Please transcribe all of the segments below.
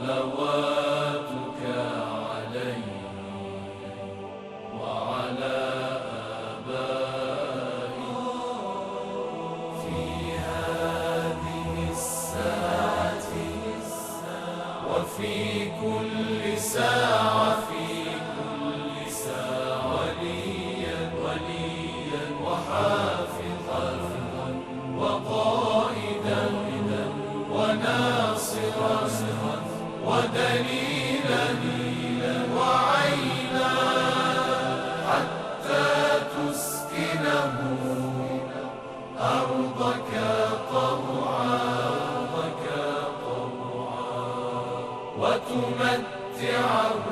صلواتك عليه وعلى آبائه في هذه الساعة وفي كل ساعة وليا وحافظا وقائدا وناصرا ودليلا وعينا حتى تسكنه أرضك طوعا وتمتعه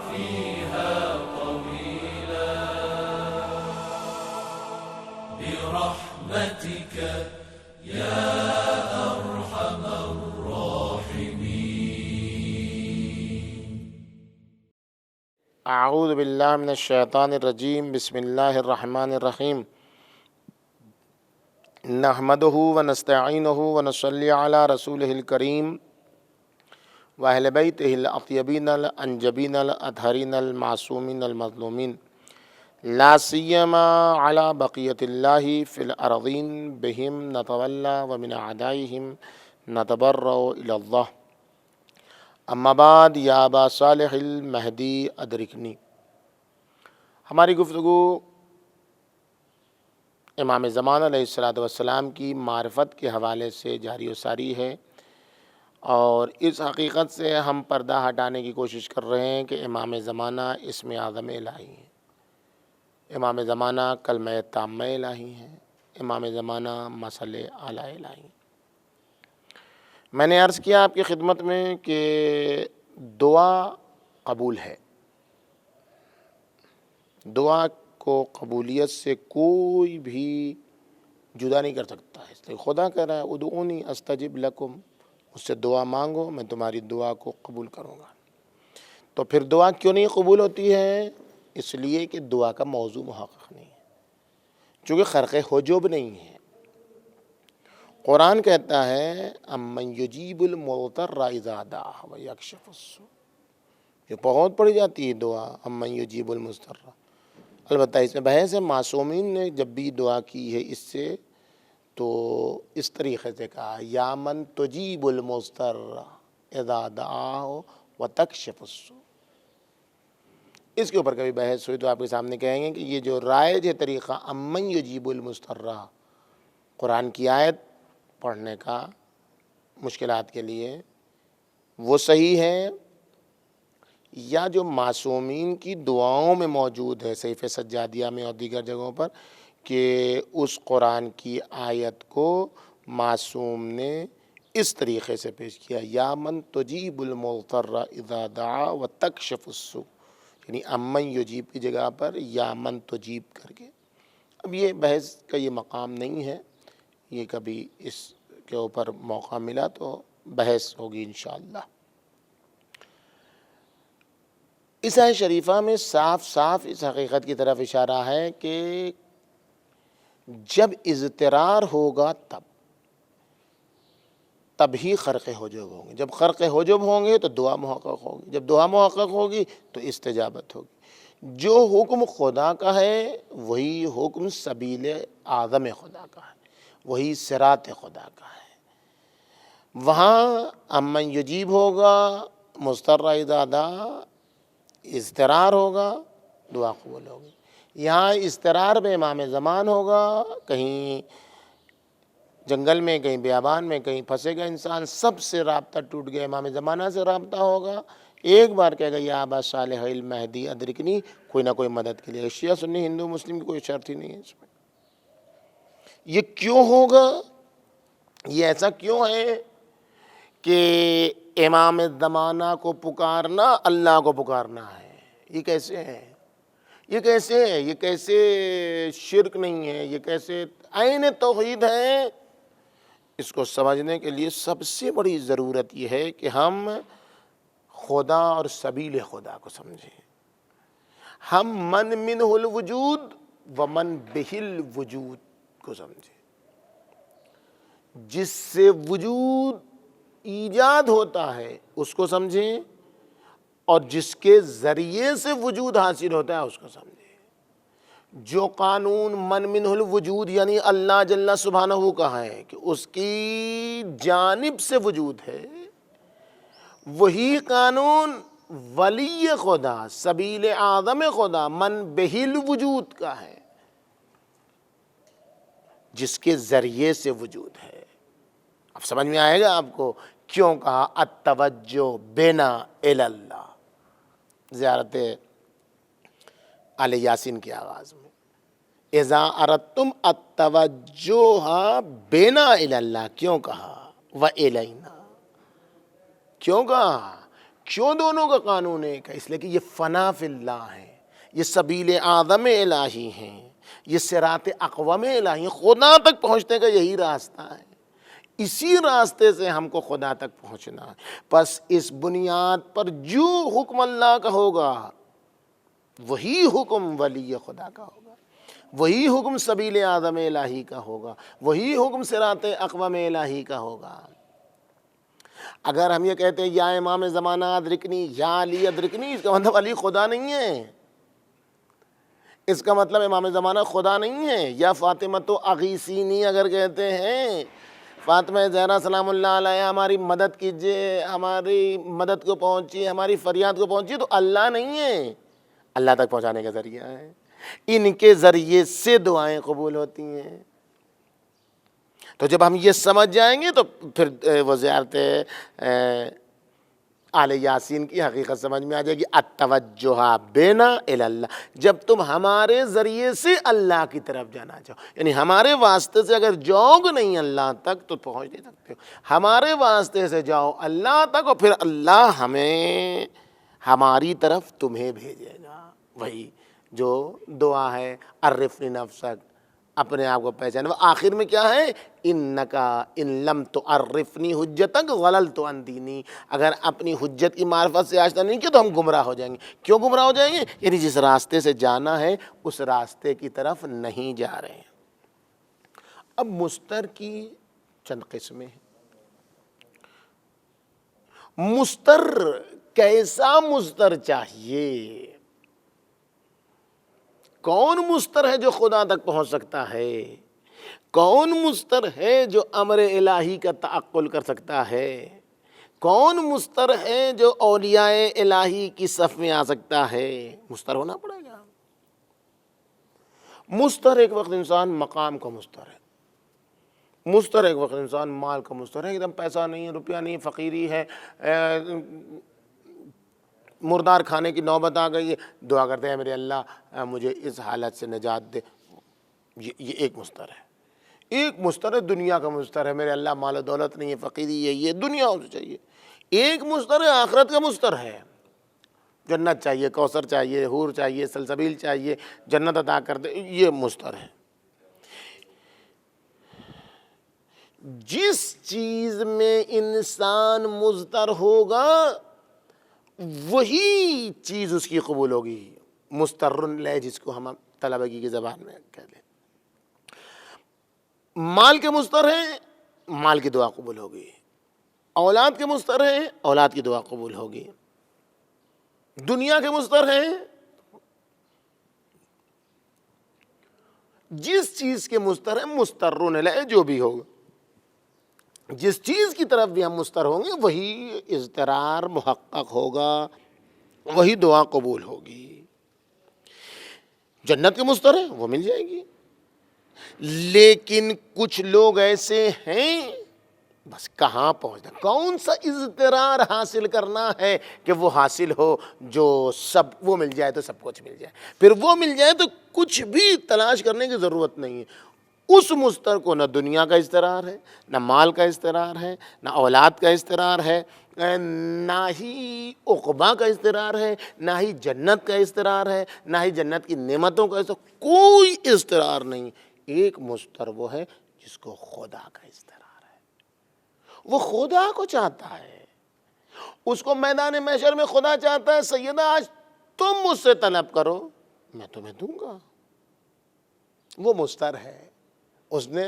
فيها طويلا برحمتك يا أرحم الراحمين. اعوذ باللہ من الشیطان الرجیم. بسم اللہ الرحمن الرحیم. نحمدہ ونستعینہ ونصلی علی رسولہ الکریم واہل بیتہ الاطیبین الانجبین الاطہرین المعصومین المظلومین لا سیما علی بقیت اللہ فی الارضین بہم نتولی ومن اعدائہم نتبرأ الی اللہ. اما بعد یا ابا صالح المہدی ادرکنی. ہماری گفتگو امام زمان علیہ السلام کی معرفت کے حوالے سے جاری و ساری ہے، اور اس حقیقت سے ہم پردہ ہٹانے کی کوشش کر رہے ہیں کہ امام زمانہ اسم اعظم الہی ہیں، امام زمانہ کلمہ تامہ الہی ہیں، امام زمانہ مثل اعلیٰ الہی ہیں. میں نے عرض کیا آپ کی خدمت میں کہ دعا قبول ہے، دعا کو قبولیت سے کوئی بھی جدا نہیں کر سکتا ہے. اس لیے خدا کہہ رہا ہے ادعونی استجب لکم، مجھ سے دعا مانگو میں تمہاری دعا کو قبول کروں گا. تو پھر دعا کیوں نہیں قبول ہوتی ہے؟ اس لیے کہ دعا کا موضوع محقق نہیں ہے، چونکہ خرق حجب نہیں ہے. قرآن کہتا ہے امن یجیب المضطر اذا دعاہ ویکشف السوء. یہ بہت پڑھی جاتی ہے دعا امن یجیب المضطر. البتہ اس میں بحث ہے، معصومین نے جب بھی دعا کی ہے اس سے تو اس طریقے سے کہا یا من تجیب المضطر اذا دعاہ وتکشف السوء. اس کے اوپر کبھی بحث ہوئی تو آپ کے سامنے کہیں گے کہ یہ جو رائج ہے طریقہ امن یجیب المضطر قرآن کی آیت پڑھنے کا مشکلات کے لیے، وہ صحیح ہے یا جو معصومین کی دعاؤں میں موجود ہے صحیفہ سجادیہ میں اور دیگر جگہوں پر کہ اس قرآن کی آیت کو معصوم نے اس طریقے سے پیش کیا یا من تجیب المضطر اذا دعا وتکشف السوء، یعنی امن یجیب کی جگہ پر یا من تجیب کر کے. اب یہ بحث کا یہ مقام نہیں ہے، یہ کبھی اس کے اوپر موقع ملا تو بحث ہوگی انشاءاللہ. اس آیت شریفہ میں صاف صاف اس حقیقت کی طرف اشارہ ہے کہ جب اضطرار ہوگا تب ہی خرق حجب ہوں گے. جب خرق حجب ہوں گے تو دعا محقق ہوگی، جب دعا محقق ہوگی تو استجابت ہوگی. جو حکم خدا کا ہے وہی حکم سبیل اعظم خدا کا ہے، وہی صراط خدا کا ہے. وہاں امن یجیب ہوگا، مضطر اذا دعا، اضطرار ہوگا، دعا قبول ہوگی. یہاں اضطرار میں امام زمان ہوگا، کہیں جنگل میں، کہیں بیابان میں، کہیں پھنسے گا انسان، سب سے رابطہ ٹوٹ گیا، امام زمانہ سے رابطہ ہوگا. ایک بار کہے گا یا ابا صالح المہدی ادرکنی، کوئی نہ کوئی مدد کے لیے. شیعہ سنی ہندو مسلم کی کوئی شرط ہی نہیں ہے اس میں. یہ کیوں ہوگا؟ یہ ایسا کیوں ہے کہ امام زمانہ کو پکارنا اللہ کو پکارنا ہے؟ یہ کیسے ہے؟ یہ کیسے ہے؟ یہ کیسے شرک نہیں ہے؟ یہ کیسے عین توحید ہے؟ اس کو سمجھنے کے لیے سب سے بڑی ضرورت یہ ہے کہ ہم خدا اور سبیل خدا کو سمجھیں. ہم من منہ الوجود ومن بہ الوجود کو سمجھیں. جس سے وجود ایجاد ہوتا ہے اس کو سمجھیں، اور جس کے ذریعے سے وجود حاصل ہوتا ہے اس کو سمجھیں۔ جو قانون من منہ الوجود یعنی اللہ جل سبحانہ کا ہے کہ اس کی جانب سے وجود ہے، وہی قانون ولی خدا، سبیل اعظم خدا، من بہ الوجود کا ہے، جس کے ذریعے سے وجود ہے۔ اب سمجھ میں آئے گا آپ کو کیوں کہا التوجہ بنا الی اللہ زیارت آل یاسین کے آغاز میں؟ اذا اردتم التوجہ بنا الی اللہ، کیوں کہا وَإِلَيْنَا، کیوں کہا؟ کیوں دونوں کا قانون ایک ہے؟ اس لیے کہ یہ فنا فی اللہ ہے، یہ سبیل اعظم الہی ہیں، یہ صراط اقوم الہی ہیں، خدا تک پہنچنے کا یہی راستہ ہے، اسی راستے سے ہم کو خدا تک پہنچنا ہے۔ پس اس بنیاد پر جو حکم اللہ کا ہوگا وہی حکم ولی خدا کا ہوگا، وہی حکم سبیل اعظم الہی کا ہوگا، وہی حکم صراط اقوم الہی کا ہوگا۔ اگر ہم یہ کہتے ہیں یا امام زمانہ ادرکنی، یا علی ادرکنی، اس کا مطلب علی خدا نہیں ہے، اس کا مطلب امام زمانہ خدا نہیں ہے۔ یا فاطمہ تو اغیثینی اگر کہتے ہیں، فاطمہ زہرا سلام اللہ علیہ ہماری مدد کیجئے، ہماری مدد کو پہنچیے، ہماری فریاد کو پہنچیے، تو اللہ نہیں ہے، اللہ تک پہنچانے کا ذریعہ ہے، ان کے ذریعے سے دعائیں قبول ہوتی ہیں۔ تو جب ہم یہ سمجھ جائیں گے تو پھر وہ زیارت آل یاسین کی حقیقت سمجھ میں آ جائے گی۔ التوجہ بنا الی اللہ، جب تم ہمارے ذریعے سے اللہ کی طرف جانا چاہو، یعنی ہمارے واسطے سے اگر جاؤ گے نہیں اللہ تک تو پہنچ نہیں سکتے ہو، ہمارے واسطے سے جاؤ اللہ تک، اور پھر اللہ ہمیں ہماری طرف تمہیں بھیجے گا۔ وہی جو دعا ہے عرفنی نفسک، اپنے آپ کو پہچانے۔ آخر میں کیا ہے؟ انکا ان لم تعرفنی حجتک غللت عن دینی، اگر اپنی حجت کی معرفت سے آشنا نہیں کیا تو ہم گمراہ ہو جائیں گے۔ کیوں گمراہ ہو جائیں گے؟ یعنی جس راستے سے جانا ہے اس راستے کی طرف نہیں جا رہے ہیں۔ اب مستر کی چند قسمیں ہیں۔ مستر کیسا مستر چاہیے؟ کون مستر ہے جو خدا تک پہنچ سکتا ہے؟ کون مستر ہے جو امر الہی کا تعقل کر سکتا ہے؟ کون مستر ہے جو اولیاء الہی کی صف میں آ سکتا ہے؟ مستر ہونا پڑے گا۔ مستر ایک وقت انسان مقام کا مستر ہے، مستر ایک وقت انسان مال کا مستر ہے، ایک دم پیسہ نہیں ہے، روپیہ نہیں، فقیری ہے، مردار کھانے کی نوبت آ گئی ہے، دعا کرتے ہیں میرے اللہ مجھے اس حالت سے نجات دے۔ یہ ایک مستر ہے۔ ایک مستر ہے دنیا کا مستر ہے، میرے اللہ مال و دولت نہیں ہے، فقیری ہے، یہ دنیا سے چاہیے۔ ایک مستر ہے آخرت کا مستر ہے، جنت چاہیے، کوثر چاہیے، حور چاہیے، سلسبیل چاہیے، جنت عطا کر دے، یہ مستر ہے۔ جس چیز میں انسان مضطر ہوگا وہی چیز اس کی قبول ہوگی۔ مسترن لے جس کو ہم طلبگی کی زبان میں کہہ لیں، مال کے مستر ہیں، مال کی دعا قبول ہوگی۔ اولاد کے مستر ہیں، اولاد کی دعا قبول ہوگی۔ دنیا کے مستر ہیں، جس چیز کے مستر ہیں مسترن لے جو بھی ہوگا، جس چیز کی طرف بھی ہم مستر ہوں گے وہی اضطرار محقق ہوگا، وہی دعا قبول ہوگی۔ جنت کے مستر ہیں وہ مل جائے گی، لیکن کچھ لوگ ایسے ہیں بس کہاں پہنچنا، کون سا اضطرار حاصل کرنا ہے کہ وہ حاصل ہو، جو سب وہ مل جائے تو سب کچھ مل جائے، پھر وہ مل جائے تو کچھ بھی تلاش کرنے کی ضرورت نہیں ہے۔ اس مستر کو نہ دنیا کا اضطرار ہے، نہ مال کا اضطرار ہے، نہ اولاد کا اضطرار ہے، نہ ہی عقبہ کا اضطرار ہے، نہ ہی جنت کا اضطرار ہے، نہ ہی جنت کی نعمتوں کا اضطرار، کوئی اضطرار نہیں۔ ایک مستر وہ ہے جس کو خدا کا اضطرار ہے، وہ خدا کو چاہتا ہے، اس کو میدان محشر میں خدا چاہتا ہے سیدہ آج تم مجھ سے طلب کرو میں تمہیں دوں گا۔ وہ مستر ہے، اس نے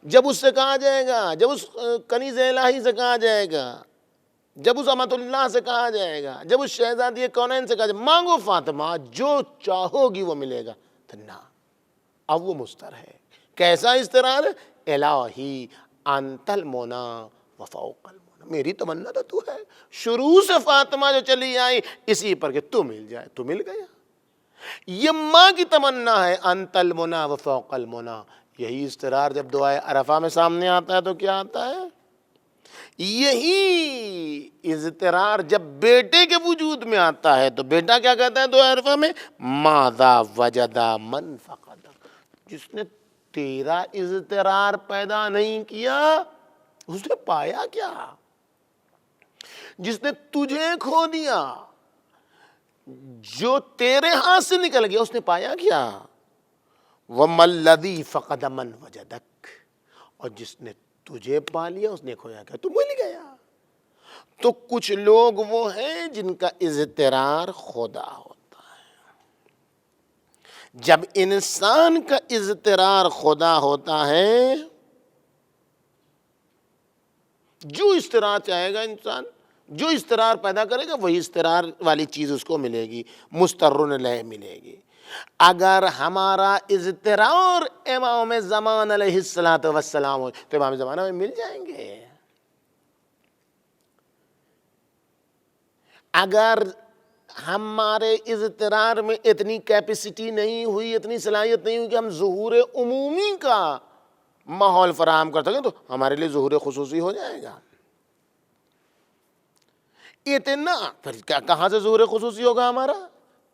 جب اس سے کہا جائے گا، جب اس کنیز الہی سے کہا جائے گا، جب اس امت اللہ سے کہا جائے گا، جب اس شہزادی کونین سے کہا جائے گا مانگو فاطمہ جو چاہو گی وہ ملے گا، تو نہ، اب وہ مستر ہے۔ کیسا استرار؟ الہی انت المنی و فوق المنی، میری تمنا تو ہے، شروع سے فاطمہ جو چلی آئی اسی پر کہ تو مل جائے، تو مل گیا۔ یہ ماں کی تمنا ہے، انت المنی و فوق المنی۔ یہی استرار جب دعائے عرفہ میں سامنے آتا ہے تو کیا آتا ہے؟ یہی اضطرار جب بیٹے کے وجود میں آتا ہے تو بیٹا کیا کہتا ہے دعائے عرفہ میں؟ ماذا وجد من فقد، جس نے تیرا اضطرار پیدا نہیں کیا اس نے پایا کیا؟ جس نے تجھے کھو دیا، جو تیرے ہاتھ سے نکل گیا اس نے پایا کیا؟ وَمَا الَّذِي فَقَدَ مَنْ وَجَدَكَ، اور جس نے تجھے پا لیا اس نے کھویا کیا؟ تو مل گیا۔ تو کچھ لوگ وہ ہیں جن کا اضطرار خدا ہوتا ہے۔ جب انسان کا اضطرار خدا ہوتا ہے، جو استرار چاہے گا انسان، جو استرار پیدا کرے گا وہی استرار والی چیز اس کو ملے گی، مسترن لہ ملے گی۔ اگر ہمارا اضطرار امام زمان علیہ السلام ہو تو امام زمانہ میں مل جائیں گے۔ اگر ہمارے اضطرار میں اتنی کیپیسٹی نہیں ہوئی، اتنی صلاحیت نہیں ہوئی کہ ہم ظہور عمومی کا ماحول فراہم کر سکیں تو ہمارے لیے ظہور خصوصی ہو جائے گا۔ اتنا پھر کہاں سے ظہور خصوصی ہوگا ہمارا؟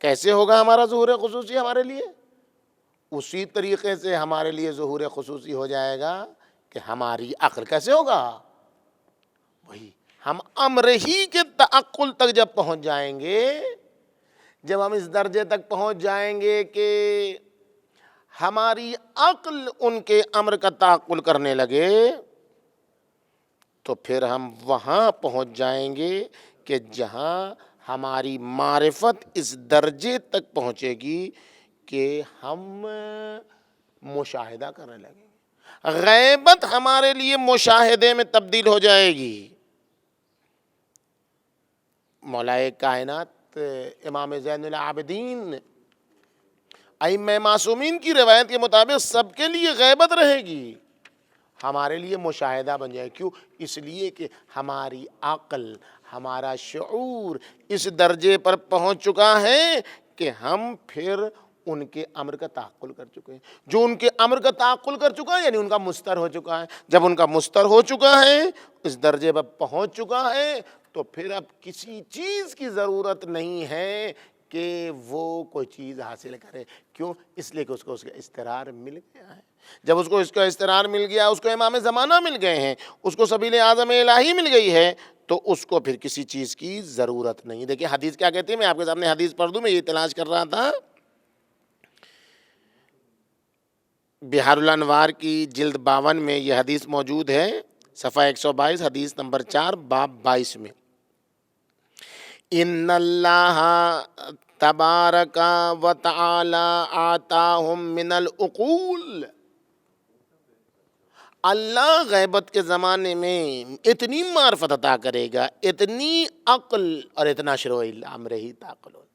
کیسے ہوگا ہمارا ظہور خصوصی ہمارے لیے؟ اسی طریقے سے ہمارے لیے ظہور خصوصی ہو جائے گا کہ ہماری عقل کیسے ہوگا؟ وہی ہم امر ہی کے تعقل تک جب پہنچ جائیں گے، جب ہم اس درجے تک پہنچ جائیں گے کہ ہماری عقل ان کے امر کا تعقل کرنے لگے، تو پھر ہم وہاں پہنچ جائیں گے کہ جہاں ہماری معرفت اس درجے تک پہنچے گی کہ ہم مشاہدہ کرنے لگیں گے، غیبت ہمارے لیے مشاہدے میں تبدیل ہو جائے گی۔ مولائے کائنات امام زین العابدین ائمہ معصومین کی روایت کے مطابق سب کے لیے غیبت رہے گی، ہمارے لیے مشاہدہ بن جائے۔ کیوں؟ اس لیے کہ ہماری عقل، ہمارا شعور اس درجے پر پہنچ چکا ہے کہ ہم پھر ان کے امر کا تعقل کر چکے ہیں۔ جو ان کے امر کا تعقل کر چکا ہے یعنی ان کا مستر ہو چکا ہے۔ جب ان کا مستر ہو چکا ہے، اس درجے پر پہنچ چکا ہے، تو پھر اب کسی چیز کی ضرورت نہیں ہے کہ وہ کوئی چیز حاصل کرے۔ کیوں؟ اس لیے کہ اس کو اس کا استرار مل گیا ہے۔ جب اس کو اس کا استرار مل گیا، اس کو امام زمانہ مل گئے ہیں، اس کو سبیل اعظم الہی مل گئی ہے، تو اس کو پھر کسی چیز کی ضرورت نہیں۔ دیکھیں حدیث کیا کہتی ہے، میں آپ کے سامنے حدیث پڑھ دوں، میں یہ تلاش کر رہا تھا۔ بحار الانوار کی جلد 52 میں یہ حدیث موجود ہے، صفحہ 122، حدیث نمبر 4، باب 22 میں، ان اللہ تبارک و تعالی آتاہم من العقول، اللہ غیبت کے زمانے میں اتنی معرفت عطا کرے گا، اتنی عقل اور اتنا شروع امرہ تعقلون،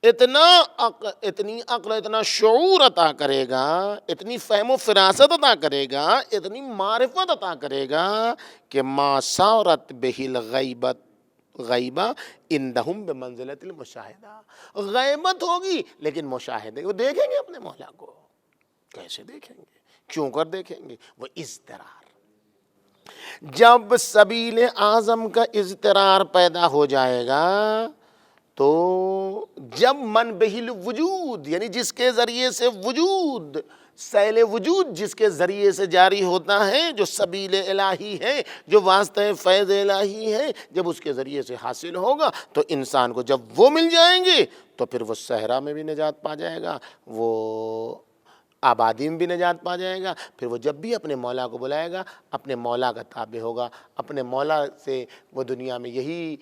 اتنی عقل، اتنا شعور عطا کرے گا، اتنی فہم و فراست عطا کرے گا، اتنی معرفت عطا کرے گا کہ ما صارت بہ الغیبت غیبہ عندہم بمنزلۃ المشاہدہ، غیبت ہوگی لیکن مشاہدے، وہ دیکھیں گے اپنے مولا کو۔ کیسے دیکھیں گے؟ کیوں کر دیکھیں گے؟ وہ اضطرار، جب سبیل اعظم کا اضطرار پیدا ہو جائے گا تو جب من بہل وجود، یعنی جس کے ذریعے سے وجود، سیل وجود جس کے ذریعے سے جاری ہوتا ہے، جو سبیل الہی ہے، جو واسطہ فیض الہی ہے، جب اس کے ذریعے سے حاصل ہوگا تو انسان کو جب وہ مل جائیں گے تو پھر وہ صحرا میں بھی نجات پا جائے گا، وہ آبادی میں بھی نجات پا جائے گا۔ پھر وہ جب بھی اپنے مولا کو بلائے گا، اپنے مولا کا تابع ہوگا، اپنے مولا سے وہ دنیا میں یہی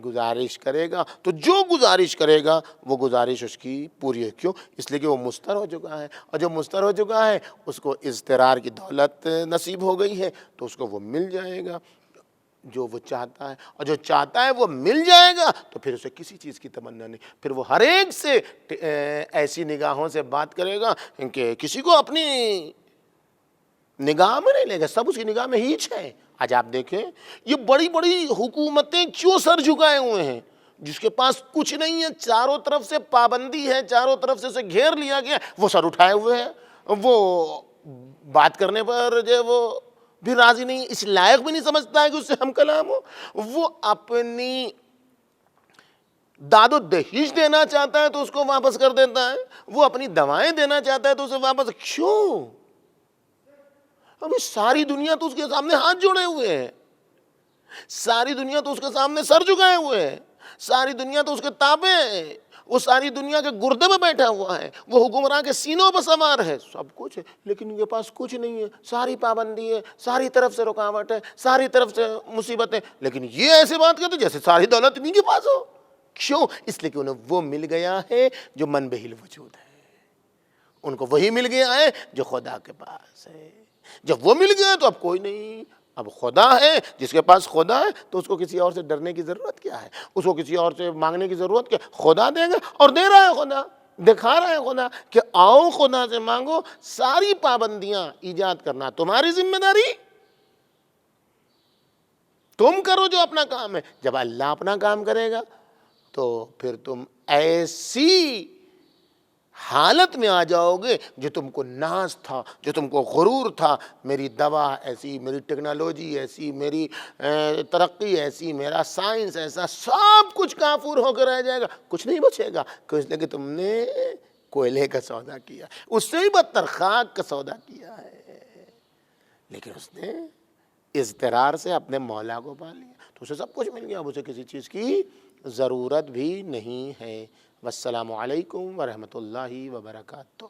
گزارش کرے گا تو جو گزارش کرے گا وہ گزارش اس کی پوری ہے. کیوں؟ اس لیے کہ وہ مستر ہو چکا ہے, اور جو مستر ہو چکا ہے اس کو اضطرار کی دولت نصیب ہو گئی ہے تو اس کو وہ مل جائے گا جو وہ چاہتا ہے, اور جو چاہتا ہے وہ مل جائے گا تو پھر اسے کسی چیز کی تمنا نہیں. پھر وہ ہر ایک سے ایسی نگاہوں سے بات کرے گا کہ کسی کو اپنی نگاہ میں نہیں لے گا, سب اس کی نگاہ میں ہیچ ہے. آج آپ دیکھیں یہ بڑی بڑی حکومتیں کیوں سر جھکائے ہوئے ہیں؟ جس کے پاس کچھ نہیں ہے, چاروں طرف سے پابندی ہے, چاروں طرف سے اسے گھیر لیا گیا, وہ سر اٹھائے ہوئے ہیں, وہ بات کرنے پر جو وہ بھی راضی نہیں, اس لائق بھی نہیں سمجھتا ہے کہ اس سے ہم کلام ہو. وہ اپنی داد و دہیج دینا چاہتا ہے تو اس کو واپس کر دیتا ہے, وہ اپنی دوائیں دینا چاہتا ہے تو اسے واپس. کیوں؟ ابھی ساری دنیا تو اس کے سامنے ہاتھ جوڑے ہوئے ہیں, ساری دنیا تو اس کے سامنے سر جھکائے ہوئے ہیں, ساری دنیا تو اس کے تابع ہے, وہ ساری دنیا کے گردے میں بیٹھا ہوا ہے, وہ حکمراں کے سینوں پر سوار ہے, سب کچھ ہے, لیکن ان کے پاس کچھ نہیں ہے, ساری پابندی ہے, ساری طرف سے رکاوٹ ہے, ساری طرف سے مصیبت ہے. لیکن یہ ایسے بات کرتے جیسے ساری دولت انہیں کے پاس ہو. کیوں؟ اس لیے کہ انہیں وہ مل گیا ہے جو منبع الوجود ہے, ان کو وہی مل گیا ہے جو خدا کے پاس ہے. جب وہ مل گیا تو اب کوئی نہیں, اب خدا ہے, جس کے پاس خدا ہے تو اس کو کسی اور سے ڈرنے کی ضرورت کیا ہے, اس کو کسی اور سے مانگنے کی ضرورت کیا؟ خدا دے گا, اور دے رہا ہے خدا, دکھا رہا ہے خدا کہ آؤ خدا سے مانگو, ساری پابندیاں ایجاد کرنا تمہاری ذمہ داری, تم کرو جو اپنا کام ہے. جب اللہ اپنا کام کرے گا تو پھر تم ایسی حالت میں آ جاؤ گے جو تم کو ناز تھا, جو تم کو غرور تھا, میری دوا ایسی, میری ٹیکنالوجی ایسی, میری ترقی ایسی, میرا سائنس ایسا, سب کچھ کافور ہو کے رہ جائے گا, کچھ نہیں بچے گا. اس لیے کہ تم نے کوئلے کا سودا کیا, اس سے ہی بدتر خاک کا سودا کیا ہے. لیکن اس نے اضطرار سے اپنے مولا کو پا لیا تو اسے سب کچھ مل گیا, اب اسے کسی چیز کی ضرورت بھی نہیں ہے. والسلام علیکم ورحمۃ اللہ وبرکاتہ.